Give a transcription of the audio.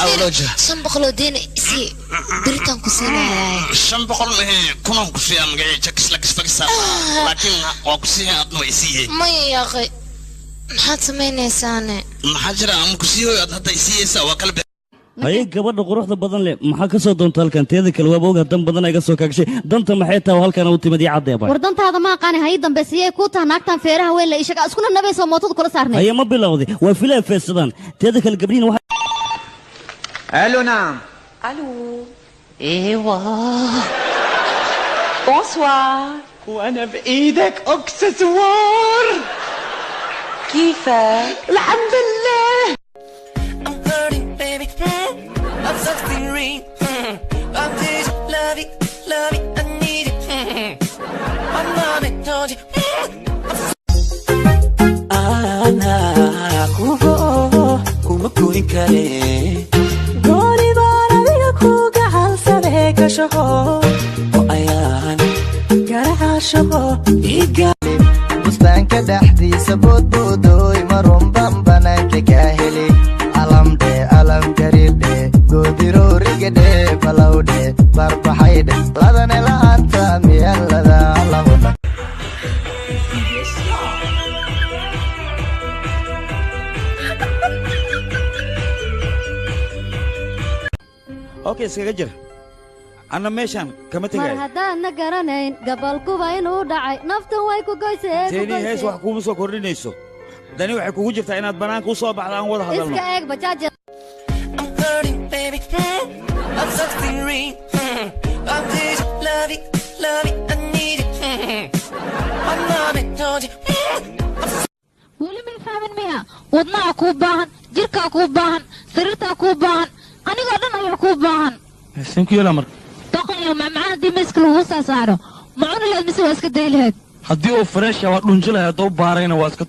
أولوجه شنبقلو دين سي بريتان كسينا شنبقل كنا كسيا مجاي جكس لك فكسا لكن وكسيا أطنو يسيه ما يا أخي محاد سميني سانة محاجرة أم كسيه هذا يسيه سوا كلب هاي قبل نقول بدن لي ما حكسو دون تلكن تيذ كلواب وجه دم بدن أجسو كشيء دنت محيطه وهالكنا وتمدي عضي باي وردنت هذا ما قاني هاي دم بس هي كوتها ناكتن فيرها ولا إيش أسكون النبي سموتو كل صارني هي ما بلاودي وفيلا في السودان تيذ كالقبلين واحد الو نعم الو ايوه بونسوار وانا بايدك اكسسوار كيفك؟ الحمد لله I'm flirting, baby. I'm sexting, ring. I'm DJ, love it, I need it. My mama told you. أنا كوما كوين كاري. قولي بانا بيا كوكا حالسة كشخو. وأيان كارا شخو إيجا. بستانك دحدي سبود بودوي مرون بمبنانك كاهلي. alam garide godiro rigede balaude barbahaide ladane la anta miyallada alawna okay iskaga ana meeshan kama tagay mar haddaan na garanayn gabalkuba inuu dhacay naftan way ku goysay seeni hees wax kuuma soo kordhinayso dani waxay kugu jirtaa inaad banaanka u soo baxdo aan wada hadalno iska eeg bajaaj I'm flirting, baby. I'm sexting, ring. I'm DJ, love it, I need it. My mama told you. weli ma fahmin miya wadnaha kuu baahan jirkaa kuu baahan sariirtaa kuu baahan anigoo dhan ayaa kuu baahan thank you lamar doqoyo macmacaan haddii miiska lagu soo saaro ma cuni lahayd mise waa iska day lahayd haddii uu fresh waa dhunji lahayd oo baarayna waa iska